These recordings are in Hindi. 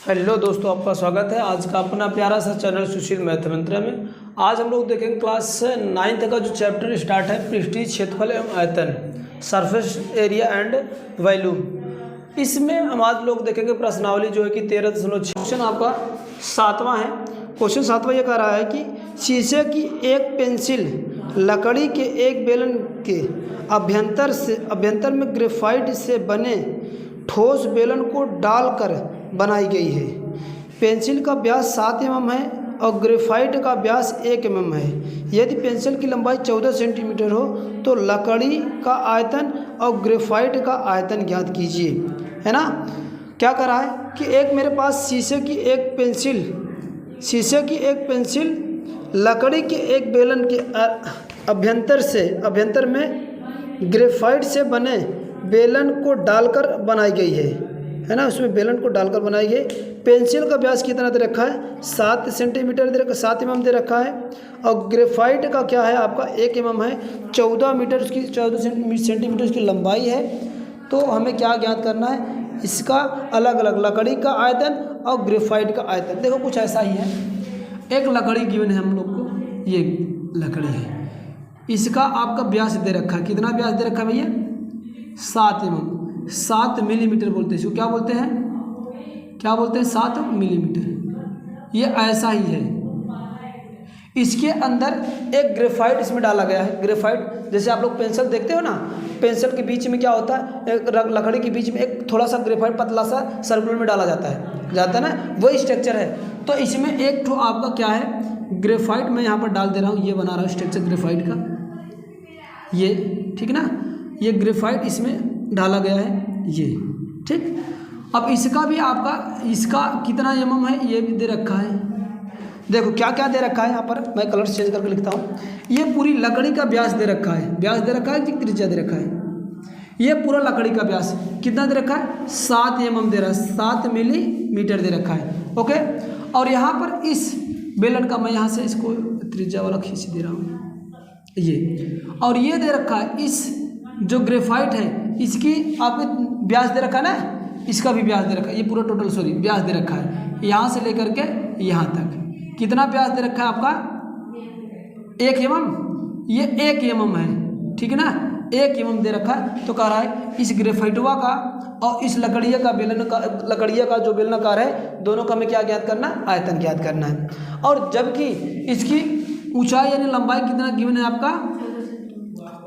हेलो दोस्तों, आपका स्वागत है आज का अपना प्यारा सा चैनल सुशील मैथ मंत्र में। आज हम लोग देखेंगे क्लास 9th का जो चैप्टर स्टार्ट है, पृष्ठीय क्षेत्रफल एवं आयतन, सरफेस एरिया एंड वॉल्यूम। इसमें हम आज लोग देखेंगे प्रश्नावली जो है कि 13.6। क्वेश्चन आपका 7वां है। क्वेश्चन 7वां ये कह रहा है कि शीशे की एक पेंसिल लकड़ी के एक बेलन के अभ्यंतर में ग्रेफाइट से बने ठोस बेलन को डालकर बनाई गई है। पेंसिल का व्यास 7 mm है और ग्रेफाइट का व्यास 1 mm है। यदि पेंसिल की लंबाई 14 सेंटीमीटर हो तो लकड़ी का आयतन और ग्रेफाइट का आयतन ज्ञात कीजिए, है ना। क्या कर रहा है कि एक मेरे पास शीशे की एक पेंसिल लकड़ी के एक बेलन के अभ्यंतर में ग्रेफाइट से बने बेलन को डालकर बनाई गई है ना। उसमें बेलन को डालकर बनाई गई। पेंसिल का व्यास कितना दे रखा है? 7 सेंटीमीटर दे रखा, 7 mm दे रखा है। और ग्रेफाइट का क्या है आपका? 1 mm है। 14 सेंटीमीटर उसकी लंबाई है। तो हमें क्या ज्ञात करना है? इसका अलग अलग लकड़ी का आयतन और ग्रेफाइट का आयतन। देखो कुछ ऐसा ही है। एक लकड़ी गिवन है हम लोग को, ये लकड़ी है, इसका आपका व्यास दे रखा है। कितना व्यास दे रखा है भैया? 7 mm, 7 मिलीमीटर बोलते हैं इसको। क्या बोलते हैं? 7 मिलीमीटर। ये ऐसा ही है। इसके अंदर एक ग्रेफाइट इसमें डाला गया है। ग्रेफाइट जैसे आप लोग पेंसिल देखते हो ना, पेंसिल के बीच में क्या होता है? एक लकड़ी के बीच में एक थोड़ा सा ग्रेफाइट पतला सा सर्कुलर में डाला जाता है ना, वही स्ट्रक्चर है। तो इसमें एक ठो आपका क्या है? ग्रेफाइट मैं यहाँ पर डाल दे रहा हूँ। ये बना रहा हूँ स्ट्रक्चर ग्रेफाइट का, ये ठीक ना। ये ग्रेफाइट इसमें डाला गया है, ये ठीक। अब इसका भी इसका कितना mm है ये भी दे रखा है। देखो क्या क्या दे रखा है यहाँ पर, मैं कलर चेंज करके लिखता हूँ। ये पूरी लकड़ी का व्यास दे रखा है। व्यास दे रखा है कि त्रिज्या दे रखा है? ये पूरा लकड़ी का व्यास कितना दे रखा है? 7 mm दे रहा है, 7 मिलीमीटर दे रखा है। ओके। और यहाँ पर इस बेलन का मैं यहाँ से इसको त्रिज्या वाला खींच दे रहा हूँ, ये। और ये दे रखा है, इस जो ग्रेफाइट है इसकी आपको व्यास दे रखा है ना, इसका भी व्यास दे रखा है। ये पूरा टोटल व्यास दे रखा है, यहाँ से लेकर के यहाँ तक। कितना व्यास दे रखा है आपका? 1 mm। ये 1 mm है, ठीक है ना। 1 mm दे रखा है। तो कह रहा है इस ग्रेफाइटवा का और इस लकड़िया का जो बेलनाकार है, दोनों का हमें क्या ज्ञात करना? आयतन ज्ञात करना है। और जबकि इसकी ऊंचाई यानी लंबाई कितना गिवन है आपका?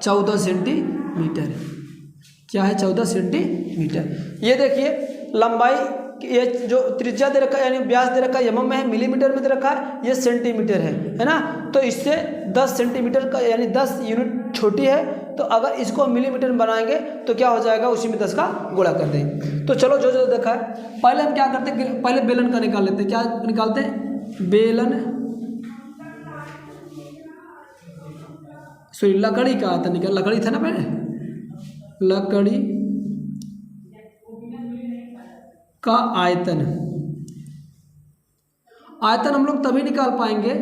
14 सेंटीमीटर। क्या है? 14 सेंटीमीटर। ये देखिए लंबाई, ये जो त्रिज्या दे रखा है यानी व्यास दे रखा है mm में है, मिलीमीटर में दे रखा है, ये सेंटीमीटर है ना। तो इससे 10 सेंटीमीटर का यानी 10 यूनिट छोटी है। तो अगर इसको मिलीमीटर में बनाएंगे तो क्या हो जाएगा? उसी में 10 का गुणा कर देंगे। तो चलो जो जो देखा है, पहले हम क्या करते हैं? पहले बेलन का निकाल लेते हैं। क्या निकालते हैं? बेलन, सॉरी लकड़ी का आयतन निकाल। लकड़ी था ना पहले, लकड़ी का आयतन हम लोग तभी निकाल पाएंगे,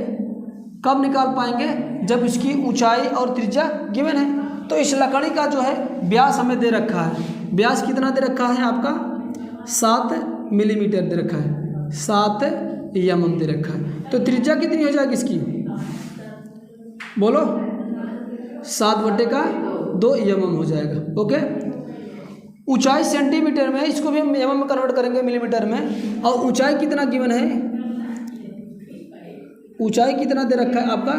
कब निकाल पाएंगे? जब इसकी ऊंचाई और त्रिज्या गिवन है। तो इस लकड़ी का जो है व्यास हमें दे रखा है। व्यास कितना दे रखा है आपका? 7 मिलीमीटर दे रखा है, 7 mm दे रखा है। तो त्रिज्या कितनी हो जाएगी इसकी? बोलो। 7/2 mm हो जाएगा। ओके। ऊंचाई सेंटीमीटर में, इसको भी हम mm में कन्वर्ट करेंगे मिलीमीटर में। और ऊंचाई कितना गिवन है? ऊंचाई कितना दे रखा है आपका?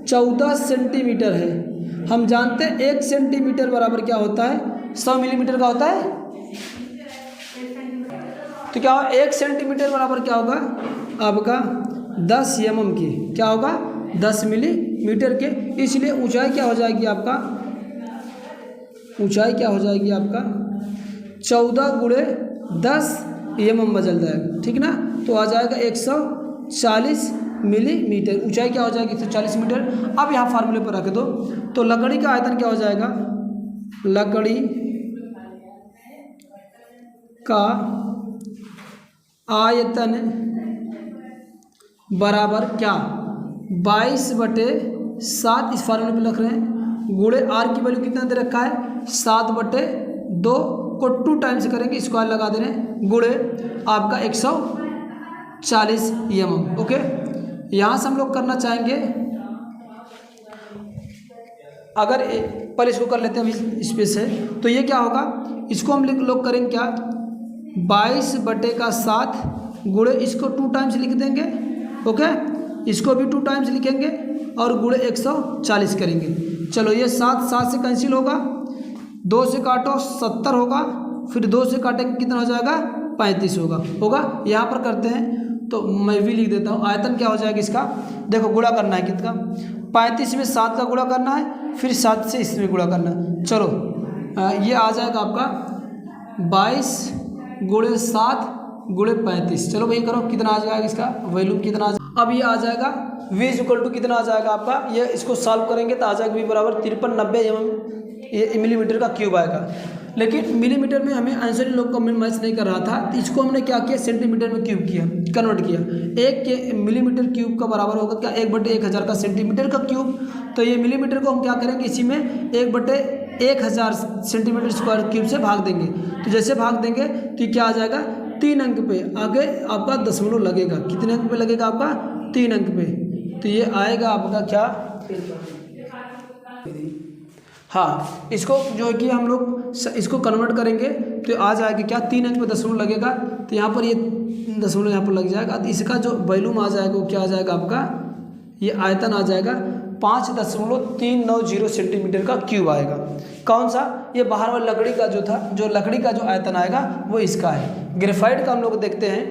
14 सेंटीमीटर है। हम जानते हैं 1 सेंटीमीटर बराबर क्या होता है? 100 मिलीमीटर का होता है। तो क्या होगा? 1 सेंटीमीटर बराबर क्या होगा आपका? 10 mm की। क्या होगा? 10 मिलीमीटर के। इसलिए ऊंचाई क्या हो जाएगी आपका? ऊंचाई क्या हो जाएगी आपका? 14 × 10 mm बदल जाएगा, ठीक ना। तो आ जाएगा 140 मिलीमीटर। ऊंचाई क्या हो जाएगी? 140 मीटर। अब यहाँ फार्मूले पर रख दो। तो लकड़ी का आयतन क्या हो जाएगा? लकड़ी का आयतन बराबर क्या? 22/7 इस फार्मूले पे लिख रहे हैं, गुणे आर की वैल्यू कितना दे रखा है? 7/2 को 2 टाइम्स करेंगे, स्क्वायर लगा दे रहे हैं, गुणे आपका 40 mm। ओके, यहाँ से हम लोग करना चाहेंगे, अगर पहले इसको कर लेते हैं अभी स्पेस है, तो ये क्या होगा, इसको हम लोग करेंगे क्या, 22/7 गुणे इसको 2 टाइम्स लिख देंगे। ओके, इसको भी 2 टाइम्स लिखेंगे और गुणे 140 करेंगे। चलो ये 7 से कैंसिल होगा, 2 से काटो 70 होगा, फिर 2 से काटेंगे कितना हो जाएगा, 35 होगा। यहाँ पर करते हैं तो मैं भी लिख देता हूँ, आयतन क्या हो जाएगा इसका, देखो गुणा करना है कितना, 35 में 7 का गुणा करना है, फिर 7 से इसमें गुणा करना है। चलो ये आ जाएगा आपका 22 गुणे 7 गुणे 35। चलो भाई करो, कितना आ जाएगा इसका वैल्यू कितना आ जाएगा। अब ये आ जाएगा v = कितना आ जाएगा आपका, ये इसको सॉल्व करेंगे तो आ जाएगा v = 5390 ये मिलीमीटर का क्यूब आएगा। लेकिन मिलीमीटर में हमें आंसर इन लोग का मैच नहीं कर रहा था, तो इसको हमने क्या किया, सेंटीमीटर में क्यूब किया, कन्वर्ट किया। 1 मिलीमीटर क्यूब का बराबर होगा क्या, 1/1000 का सेंटीमीटर का क्यूब। तो ये मिलीमीटर को हम क्या करेंगे, इसी में 1/1000 सेंटीमीटर स्क्वायर क्यूब से भाग देंगे। तो जैसे भाग देंगे तो क्या आ जाएगा, 3 अंक पे आगे आपका दशमलव लगेगा। कितने अंक पे लगेगा आपका, 3 अंक पे। तो ये आएगा आपका क्या, हाँ, इसको जो है कि हम लोग इसको कन्वर्ट करेंगे तो आ जाएगा क्या, 3 अंक पे दशमलव लगेगा, तो यहाँ पर ये दशमलव यहाँ पर लग जाएगा। तो इसका जो वॉल्यूम आ जाएगा वो क्या आ जाएगा आपका, ये आयतन आ जाएगा 5.390 सेंटीमीटर का क्यूब आएगा। कौन सा, ये बाहर वाली लकड़ी का जो था, जो लकड़ी का जो आयतन आएगा वो इसका है। ग्रेफाइट का हम लोग देखते हैं,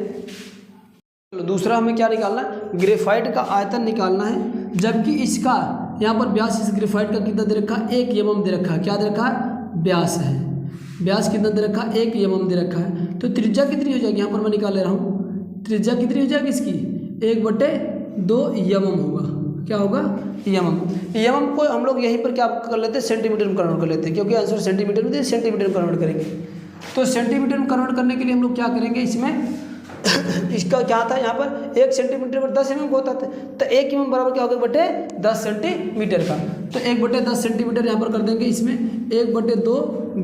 तो दूसरा हमें क्या निकालना है, ग्रेफाइट का आयतन निकालना है। जबकि इसका यहाँ पर व्यास इस ग्रेफाइट का कितना दे रखा है, 1 mm दे रखा है। क्या दे रखा है, व्यास है, व्यास कितना दे रखा है, 1 mm दे रखा है। तो त्रिज्या कितनी हो जाएगी, यहाँ पर मैं निकाल ले रहा हूँ, त्रिज्या कितनी हो जाएगी इसकी, 1/2 mm होगा। क्या होगा, mm को हम लोग यहीं पर क्या कर लेते हैं, सेंटीमीटर में कन्वर्ट कर लेते हैं, क्योंकि आंसर सेंटीमीटर में, सेंटीमीटर में कन्वर्ट करेंगे। तो सेंटीमीटर में कन्वर्ट करने के लिए हम लोग क्या करेंगे, इसमें इसका क्या था, यहाँ पर 1 सेंटीमीटर पर 10 mm होता था, तो 1 mm बराबर क्या होगा, 1/10 सेंटीमीटर का। तो 1/10 सेंटीमीटर यहाँ पर कर देंगे, इसमें 1/2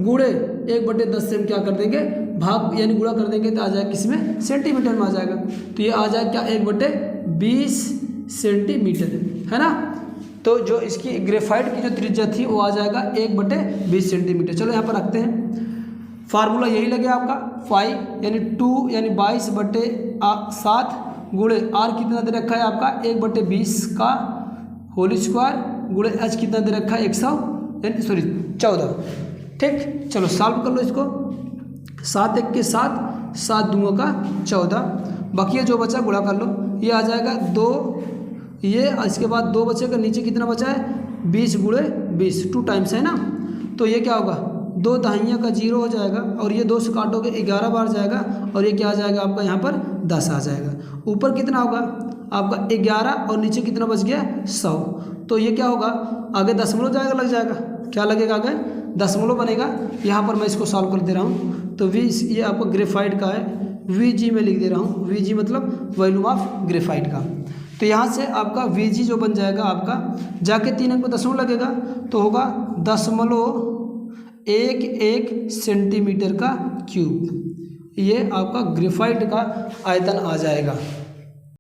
गुणे 1/10 से हम क्या कर देंगे, भाग यानी गुणा कर देंगे, तो आ जाएगा किसमें, सेंटीमीटर में आ जाएगा। तो ये आ जाएगा क्या, 1/20 सेंटीमीटर, है ना। तो जो इसकी ग्रेफाइट की जो त्रिज्या थी वो आ जाएगा 1/20 सेंटीमीटर। चलो यहाँ पर रखते हैं, फार्मूला यही लगे आपका, फाई यानी 2 यानी 22/7 गुणे आर कितना दे रखा है आपका, 1/20 का होल स्क्वायर गुणे एच कितना दे रखा है, 14। ठीक, चलो सॉल्व कर लो इसको, 7 1 के 7, 7 2 का 14, बाकी जो बचा गुणा कर लो। ये आ जाएगा 2, ये इसके बाद 2 बचेगा, नीचे कितना बचा है, 20 गुणे 20, 2 टाइम्स है ना। तो ये क्या होगा, 2 दहाइयाँ का 0 हो जाएगा, और ये 2 से काटोगे 11 बार जाएगा, और ये क्या आ जाएगा आपका, यहाँ पर 10 आ जाएगा। ऊपर कितना होगा आपका 11, और नीचे कितना बच गया, 100। तो ये क्या होगा, आगे दशमलव जाएगा, लग जाएगा, क्या लगेगा, आगे दशमलव बनेगा। यहाँ पर मैं इसको सॉल्व कर दे रहा हूँ। तो ये आपका ग्रेफाइट का है, Vg में लिख दे रहा हूँ, Vg मतलब वॉल्यूम ऑफ ग्रेफाइट का। तो यहाँ से आपका Vg जो बन जाएगा आपका, जाके 3 अंक में दशमलव लगेगा, तो होगा 0.11 सेंटीमीटर का क्यूब। ये आपका ग्रेफाइट का आयतन आ जाएगा।